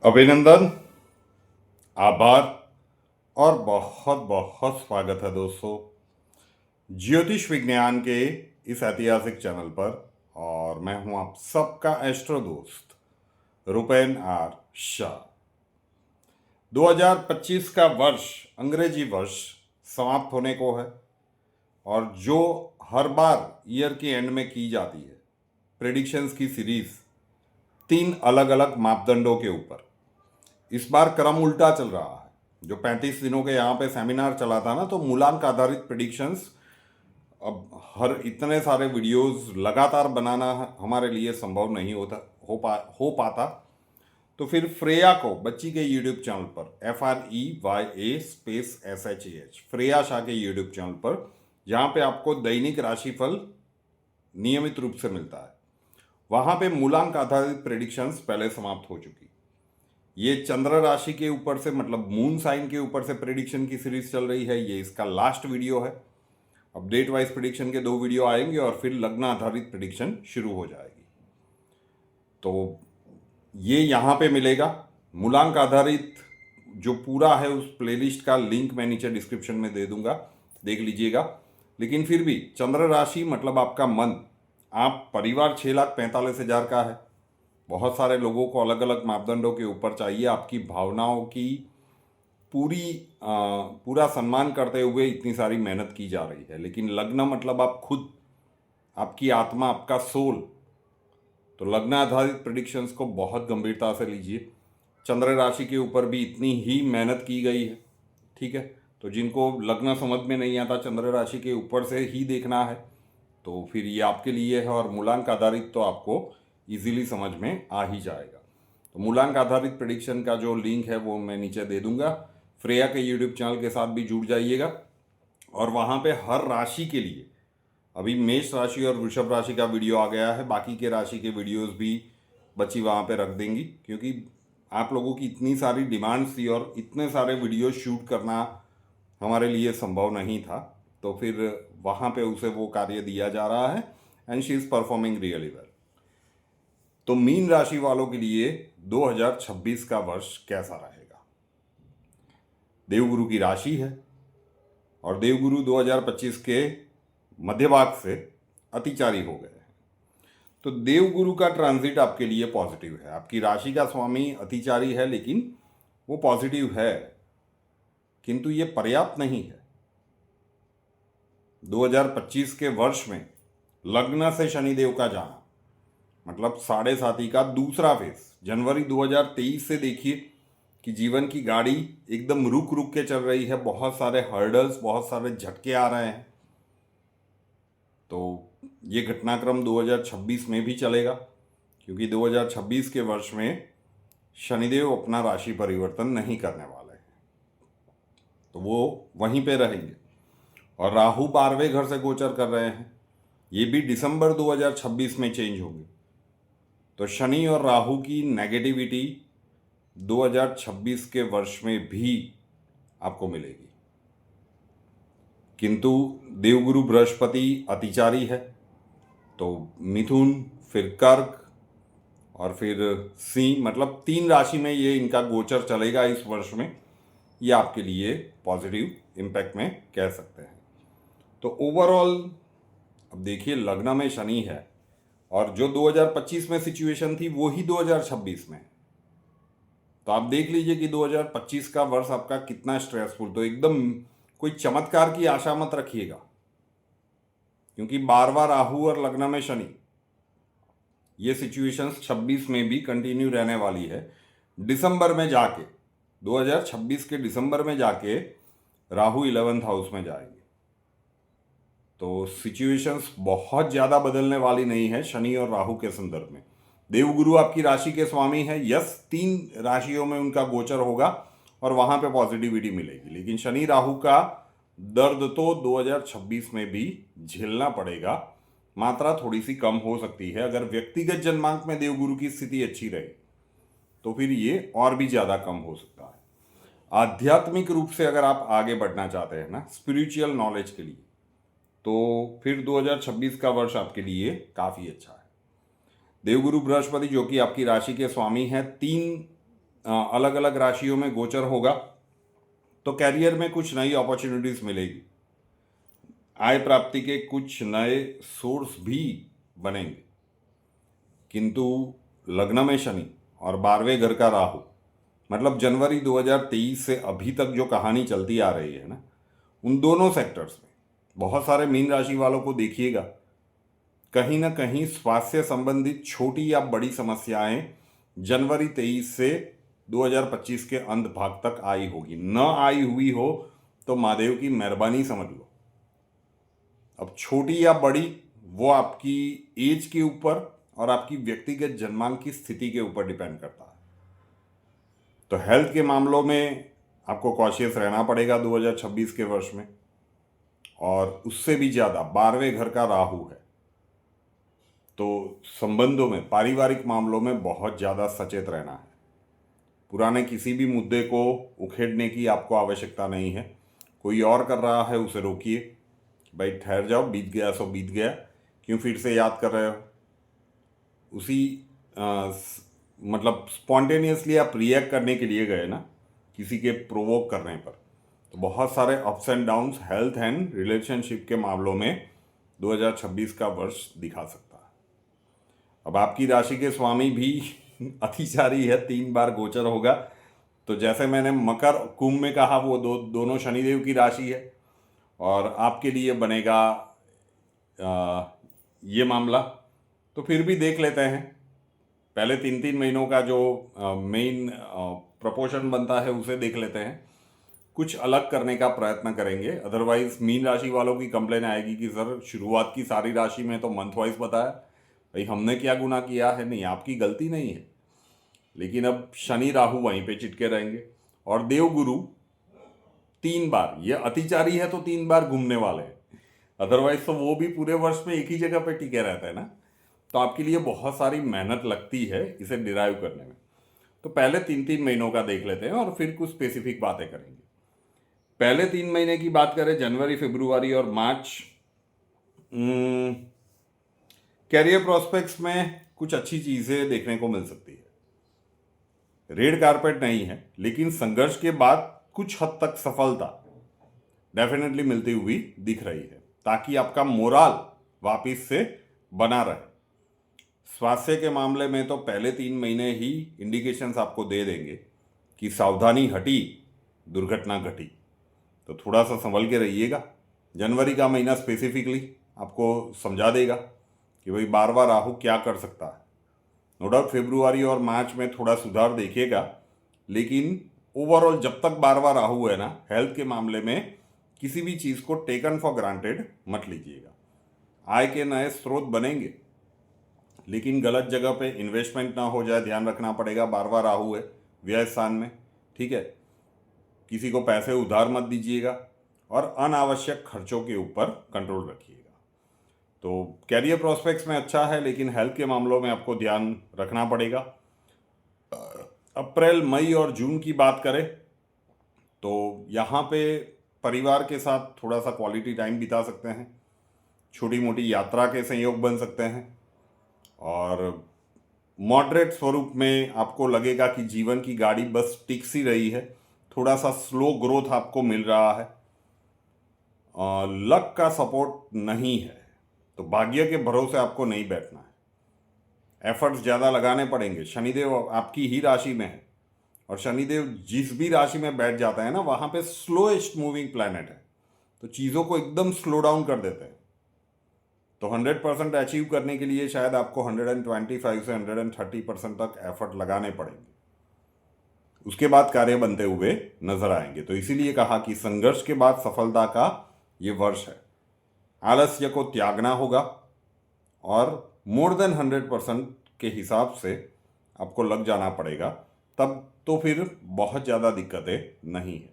अभिनंदन, आभार और बहुत बहुत स्वागत है दोस्तों ज्योतिष विज्ञान के इस ऐतिहासिक चैनल पर। और मैं हूं आप सबका एस्ट्रो दोस्त रुपेन आर शाह। 2025 का वर्ष, अंग्रेजी वर्ष समाप्त होने को है और जो हर बार ईयर के एंड में की जाती है प्रेडिक्शंस की सीरीज 3 अलग अलग मापदंडों के ऊपर, इस बार क्रम उल्टा चल रहा है। जो 35 दिनों के यहाँ पे सेमिनार चला था ना, तो मूलांक आधारित प्रेडिक्शंस, अब हर इतने सारे वीडियोस लगातार बनाना हमारे लिए संभव नहीं हो पाता। तो फिर फ्रेया को बच्ची के यूट्यूब चैनल पर FREYA फ्रेया शाह के यूट्यूब चैनल पर, जहाँ पे आपको दैनिक राशिफल नियमित रूप से मिलता है, वहाँ पे मूलांक आधारित प्रेडिक्शंस पहले समाप्त हो चुकी। ये चंद्र राशि के ऊपर से, मतलब मून साइन के ऊपर से प्रेडिक्शन की सीरीज चल रही है। ये इसका लास्ट वीडियो है। अपडेट वाइज प्रेडिक्शन के 2 वीडियो आएंगे और फिर लग्न आधारित प्रेडिक्शन शुरू हो जाएगी। तो ये यहाँ पे मिलेगा। मूलांक आधारित जो पूरा है उस प्लेलिस्ट का लिंक मैं नीचे डिस्क्रिप्शन में दे दूंगा, देख लीजिएगा। लेकिन फिर भी चंद्र राशि मतलब आपका मन, आप परिवार 6,45,000 का है। बहुत सारे लोगों को अलग अलग मापदंडों के ऊपर चाहिए। आपकी भावनाओं की पूरा सम्मान करते हुए इतनी सारी मेहनत की जा रही है। लेकिन लग्न मतलब आप खुद, आपकी आत्मा, आपका सोल। तो लग्न आधारित प्रेडिक्शंस को बहुत गंभीरता से लीजिए। चंद्र राशि के ऊपर भी इतनी ही मेहनत की गई है, ठीक है। तो जिनको लग्न समझ में नहीं आता, चंद्र राशि के ऊपर से ही देखना है, तो फिर ये आपके लिए है। और मूलांक आधारित तो आपको इजीली समझ में आ ही जाएगा। तो मूलांक आधारित प्रेडिक्शन का जो लिंक है वो मैं नीचे दे दूंगा। फ्रेया के यूट्यूब चैनल के साथ भी जुड़ जाइएगा और वहाँ पे हर राशि के लिए, अभी मेष राशि और वृषभ राशि का वीडियो आ गया है, बाकी के राशि के वीडियोस भी बच्ची वहाँ पे रख देंगी, क्योंकि आप लोगों की इतनी सारी डिमांड्स थी और इतने सारे वीडियो शूट करना हमारे लिए संभव नहीं था। तो फिर वहाँ पे उसे वो कार्य दिया जा रहा है and she is performing really well. तो मीन राशि वालों के लिए 2026 का वर्ष कैसा रहेगा? देवगुरु की राशि है और देवगुरु 2025 के मध्य भाग से अतिचारी हो गए हैं। तो देवगुरु का ट्रांजिट आपके लिए पॉजिटिव है। आपकी राशि का स्वामी अतिचारी है, लेकिन वो पॉजिटिव है, किंतु ये पर्याप्त नहीं है। 2025 के वर्ष में लग्न से शनिदेव का जाना, मतलब 7.5 का दूसरा फेज, जनवरी 2023 से देखिए कि जीवन की गाड़ी एकदम रुक रुक के चल रही है। बहुत सारे हर्डल्स, बहुत सारे झटके आ रहे हैं। तो ये घटनाक्रम 2026 में भी चलेगा, क्योंकि 2026 के वर्ष में शनिदेव अपना राशि परिवर्तन नहीं करने वाले हैं, तो वो वहीं पे रहेंगे। और राहु 12वें घर से गोचर कर रहे हैं, ये भी दिसंबर 2026 में चेंज होंगे। तो शनि और राहु की नेगेटिविटी 2026 के वर्ष में भी आपको मिलेगी। किंतु देवगुरु बृहस्पति अतिचारी है, तो मिथुन, फिर कर्क और फिर सिंह, मतलब 3 राशि में ये इनका गोचर चलेगा इस वर्ष में। ये आपके लिए पॉजिटिव इम्पैक्ट में कह सकते हैं। तो ओवरऑल अब देखिए, लग्न में शनि है और जो 2025 में सिचुएशन थी वो ही 2026 में। तो आप देख लीजिए कि 2025 का वर्ष आपका कितना स्ट्रेसफुल। तो एकदम कोई चमत्कार की आशा मत रखिएगा, क्योंकि 12वां राहु और लग्न में शनि, ये सिचुएशंस 26 में भी कंटिन्यू रहने वाली है। दिसंबर में जाके, 2026 के दिसंबर में जाके राहु 11th हाउस में जाएंगे। तो सिचुएशंस बहुत ज़्यादा बदलने वाली नहीं है शनि और राहु के संदर्भ में। देवगुरु आपकी राशि के स्वामी है, यस, 3 राशियों में उनका गोचर होगा और वहाँ पे पॉजिटिविटी मिलेगी। लेकिन शनि राहु का दर्द तो 2026 में भी झेलना पड़ेगा। मात्रा थोड़ी सी कम हो सकती है। अगर व्यक्तिगत जन्मांक में देवगुरु की स्थिति अच्छी रहे तो फिर ये और भी ज़्यादा कम हो सकता है। आध्यात्मिक रूप से अगर आप आगे बढ़ना चाहते हैं ना, स्पिरिचुअल नॉलेज के लिए, तो फिर 2026 का वर्ष आपके लिए काफ़ी अच्छा है। देवगुरु बृहस्पति, जो कि आपकी राशि के स्वामी हैं, 3 अलग अलग राशियों में गोचर होगा तो कैरियर में कुछ नई अपॉर्चुनिटीज मिलेगी, आय प्राप्ति के कुछ नए सोर्स भी बनेंगे। किंतु लग्न में शनि और 12वें घर का राहु, मतलब जनवरी 2023 से अभी तक जो कहानी चलती आ रही है ना, उन दोनों सेक्टर्स में बहुत सारे मीन राशि वालों को देखिएगा कहीं ना कहीं स्वास्थ्य संबंधित छोटी या बड़ी समस्याएं जनवरी 23 से 2025 के अंत भाग तक आई होगी। न आई हुई हो तो महादेव की मेहरबानी समझ लो। अब छोटी या बड़ी वो आपकी एज के ऊपर और आपकी व्यक्तिगत जन्मांक की स्थिति के ऊपर डिपेंड करता है। तो हेल्थ के मामलों में आपको कॉशियस रहना पड़ेगा 2026 के वर्ष में। और उससे भी ज़्यादा 12वें घर का राहु है, तो संबंधों में, पारिवारिक मामलों में बहुत ज़्यादा सचेत रहना है। पुराने किसी भी मुद्दे को उखेड़ने की आपको आवश्यकता नहीं है। कोई और कर रहा है उसे रोकिए, भाई ठहर जाओ, बीत गया सो बीत गया, क्यों फिर से याद कर रहे हो। उसी मतलब स्पॉन्टेनियसली आप रिएक्ट करने के लिए गए ना किसी के प्रोवोक करने पर, तो बहुत सारे ups and downs health and relationship के मामलों में 2026 का वर्ष दिखा सकता है। अब आपकी राशि के स्वामी भी अतिचारी है, 3 बार गोचर होगा। तो जैसे मैंने मकर कुंभ में कहा, वो दोनों शनिदेव की राशि है और आपके लिए बनेगा ये मामला। तो फिर भी देख लेते हैं, पहले 3 महीनों का जो मेन प्रपोर्शन बनता है उसे देख लेते हैं, कुछ अलग करने का प्रयत्न करेंगे। अदरवाइज मीन राशि वालों की कंप्लेन आएगी कि सर शुरुआत की सारी राशि में तो मंथ वाइज बताया, भाई हमने क्या गुनाह किया है। नहीं, आपकी गलती नहीं है, लेकिन अब शनि राहु वहीं पे चिटके रहेंगे। और देवगुरु 3 बार, ये अतिचारी है तो 3 बार घूमने वाले हैं, अदरवाइज तो वो भी पूरे वर्ष में एक ही जगह पे टिके रहते हैं ना। तो आपके लिए बहुत सारी मेहनत लगती है इसे डिराइव करने में। तो पहले 3 महीनों का देख लेते हैं और फिर कुछ स्पेसिफिक बातें करेंगे। पहले 3 महीने की बात करें, जनवरी, फरवरी और मार्च, कैरियर प्रोस्पेक्ट्स में कुछ अच्छी चीज़ें देखने को मिल सकती है। रेड कारपेट नहीं है, लेकिन संघर्ष के बाद कुछ हद तक सफलता डेफिनेटली मिलती हुई दिख रही है, ताकि आपका मोराल वापिस से बना रहे। स्वास्थ्य के मामले में तो पहले 3 महीने ही इंडिकेशंस आपको दे देंगे कि सावधानी हटी, दुर्घटना घटी। तो थोड़ा सा संभल के रहिएगा। जनवरी का महीना स्पेसिफिकली आपको समझा देगा कि भाई 12वां राहु क्या कर सकता है। नो डाउट फरवरी और मार्च में थोड़ा सुधार देखिएगा, लेकिन ओवरऑल जब तक 12वां राहु है ना, हेल्थ के मामले में किसी भी चीज़ को टेकन फॉर ग्रांटेड मत लीजिएगा। आय के नए स्रोत बनेंगे, लेकिन गलत जगह पे इन्वेस्टमेंट ना हो जाए, ध्यान रखना पड़ेगा। 12वां राहु है व्यय स्थान में, ठीक है। किसी को पैसे उधार मत दीजिएगा और अनावश्यक खर्चों के ऊपर कंट्रोल रखिएगा। तो कैरियर प्रोस्पेक्ट्स में अच्छा है, लेकिन हेल्थ के मामलों में आपको ध्यान रखना पड़ेगा। अप्रैल, मई और जून की बात करें तो यहाँ पे परिवार के साथ थोड़ा सा क्वालिटी टाइम बिता सकते हैं, छोटी मोटी यात्रा के संयोग बन सकते हैं, और मॉडरेट स्वरूप में आपको लगेगा कि जीवन की गाड़ी बस टिक सी रही है, थोड़ा सा स्लो ग्रोथ आपको मिल रहा है। लक का सपोर्ट नहीं है, तो भाग्य के भरोसे आपको नहीं बैठना है, एफर्ट्स ज़्यादा लगाने पड़ेंगे। शनिदेव आपकी ही राशि में है, और शनिदेव जिस भी राशि में बैठ जाता है ना, वहाँ पे स्लोएस्ट मूविंग प्लैनेट है, तो चीज़ों को एकदम स्लो डाउन कर देते हैं। तो 100% अचीव करने के लिए शायद आपको 125 से 130% तक एफर्ट लगाने पड़ेंगे, उसके बाद कार्य बनते हुए नजर आएंगे। तो इसीलिए कहा कि संघर्ष के बाद सफलता का ये वर्ष है। आलस्य को त्यागना होगा और मोर देन 100% के हिसाब से आपको लग जाना पड़ेगा, तब तो फिर बहुत ज़्यादा दिक्कतें नहीं है।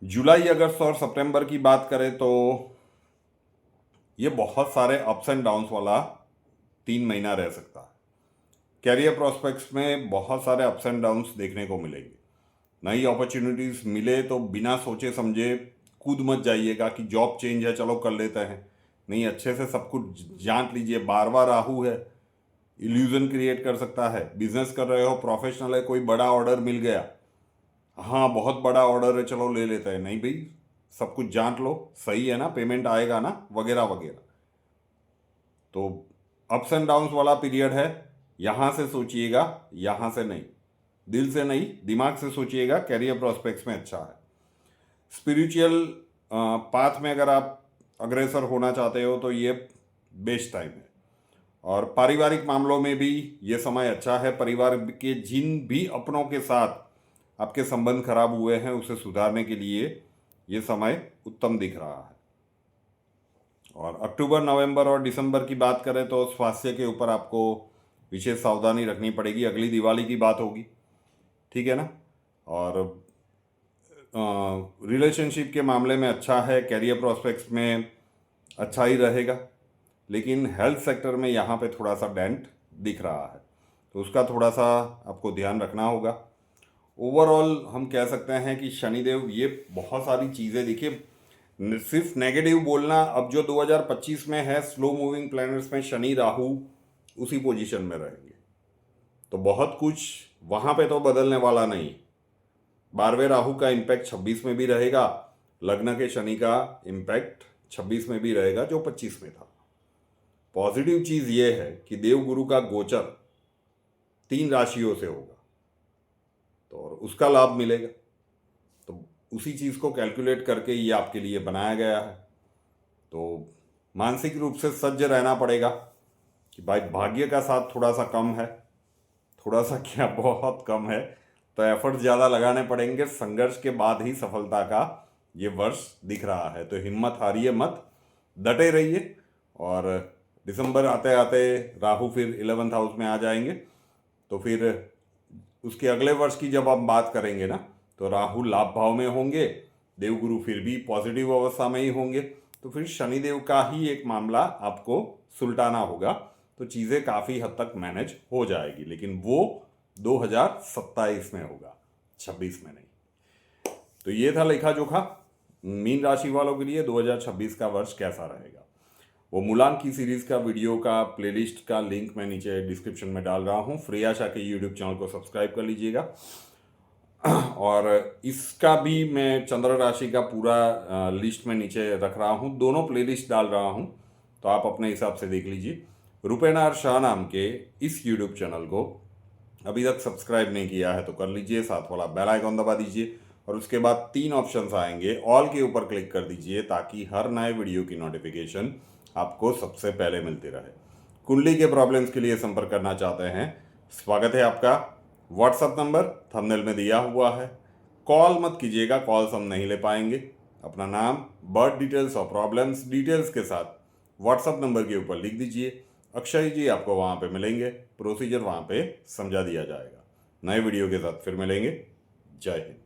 जुलाई, अगस्त और सितंबर की बात करें तो ये बहुत सारे अप्स एंड डाउन्स वाला 3 महीना रह सकता है। कैरियर प्रोस्पेक्ट्स में बहुत सारे अप्स एंड डाउन्स देखने को मिलेंगे। नई अपॉर्चुनिटीज़ मिले तो बिना सोचे समझे कूद मत जाइएगा कि जॉब चेंज है चलो कर लेते हैं। नहीं, अच्छे से सब कुछ जांच लीजिए। 12वां राहु है, इल्यूजन क्रिएट कर सकता है। बिजनेस कर रहे हो, प्रोफेशनल है, कोई बड़ा ऑर्डर मिल गया, हाँ बहुत बड़ा ऑर्डर है चलो ले लेते हैं, नहीं भाई सब कुछ जांच लो, सही है ना, पेमेंट आएगा ना, वगैरह वगैरह। तो अप्स एंड डाउन्स वाला पीरियड है, यहाँ से सोचिएगा, यहाँ से नहीं, दिल से नहीं दिमाग से सोचिएगा। कैरियर प्रोस्पेक्ट्स में अच्छा है। स्पिरिचुअल पाथ में अगर आप अग्रसर होना चाहते हो तो ये बेस्ट टाइम है। और पारिवारिक मामलों में भी ये समय अच्छा है। परिवार के जिन भी अपनों के साथ आपके संबंध खराब हुए हैं उसे सुधारने के लिए ये समय उत्तम दिख रहा है। और अक्टूबर, नवंबर और दिसंबर की बात करें तो स्वास्थ्य के ऊपर आपको विशेष सावधानी रखनी पड़ेगी। अगली दिवाली की बात होगी, ठीक है ना। और रिलेशनशिप के मामले में अच्छा है, कैरियर प्रोस्पेक्ट्स में अच्छा ही रहेगा, लेकिन हेल्थ सेक्टर में यहाँ पे थोड़ा सा डेंट दिख रहा है, तो उसका थोड़ा सा आपको ध्यान रखना होगा। ओवरऑल हम कह सकते हैं कि शनिदेव ये बहुत सारी चीज़ें, देखिए सिर्फ नेगेटिव बोलना, अब जो 2025 में है स्लो मूविंग प्लैनेट्स में शनि राहु उसी पोजीशन में रहेंगे, तो बहुत कुछ वहाँ पे तो बदलने वाला नहीं। 12वें राहु का इम्पैक्ट 26 में भी रहेगा, लग्न के शनि का इम्पैक्ट 26 में भी रहेगा जो 25 में था। पॉजिटिव चीज़ ये है कि देवगुरु का गोचर 3 राशियों से होगा, तो और उसका लाभ मिलेगा। तो उसी चीज़ को कैलकुलेट करके ये आपके लिए बनाया गया है। तो मानसिक रूप से सज्ज रहना पड़ेगा कि भाई भाग्य का साथ थोड़ा सा कम है, थोड़ा सा क्या बहुत कम है, तो एफर्ट ज़्यादा लगाने पड़ेंगे। संघर्ष के बाद ही सफलता का ये वर्ष दिख रहा है, तो हिम्मत हारिए मत, डटे रहिए। और दिसंबर आते आते राहु फिर 11th हाउस में आ जाएंगे, तो फिर उसके अगले वर्ष की जब हम बात करेंगे ना, तो राहु लाभ भाव में होंगे, देवगुरु फिर भी पॉजिटिव अवस्था में ही होंगे, तो फिर शनिदेव का ही एक मामला आपको सुलटाना होगा, तो चीज़ें काफ़ी हद तक मैनेज हो जाएगी, लेकिन वो 2027 में होगा, 26 में नहीं। तो ये था लेखा जोखा मीन राशि वालों के लिए 2026 का वर्ष कैसा रहेगा। वो मुलांक की सीरीज़ का वीडियो का प्लेलिस्ट का लिंक मैं नीचे डिस्क्रिप्शन में डाल रहा हूँ। फ्री आशा के यूट्यूब चैनल को सब्सक्राइब कर लीजिएगा। और इसका भी मैं चंद्र राशि का पूरा लिस्ट में नीचे रख रहा हूँ, दोनों प्लेलिस्ट डाल रहा हूँ, तो आप अपने हिसाब से देख लीजिए। रुपेनार शाह नाम के इस यूट्यूब चैनल को अभी तक सब्सक्राइब नहीं किया है तो कर लीजिए, साथ वाला बेल आइकॉन दबा दीजिए, और उसके बाद 3 ऑप्शंस आएंगे, ऑल के ऊपर क्लिक कर दीजिए ताकि हर नए वीडियो की नोटिफिकेशन आपको सबसे पहले मिलती रहे। कुंडली के प्रॉब्लम्स के लिए संपर्क करना चाहते हैं, स्वागत है आपका। व्हाट्सअप नंबर थंबनेल में दिया हुआ है। कॉल मत कीजिएगा, कॉल्स हम नहीं ले पाएंगे। अपना नाम, बर्थ डिटेल्स और प्रॉब्लम्स डिटेल्स के साथ व्हाट्सअप नंबर के ऊपर लिख दीजिए। अक्षय जी आपको वहाँ पे मिलेंगे, प्रोसीजर वहाँ पे समझा दिया जाएगा। नए वीडियो के साथ फिर मिलेंगे। जय हिंद।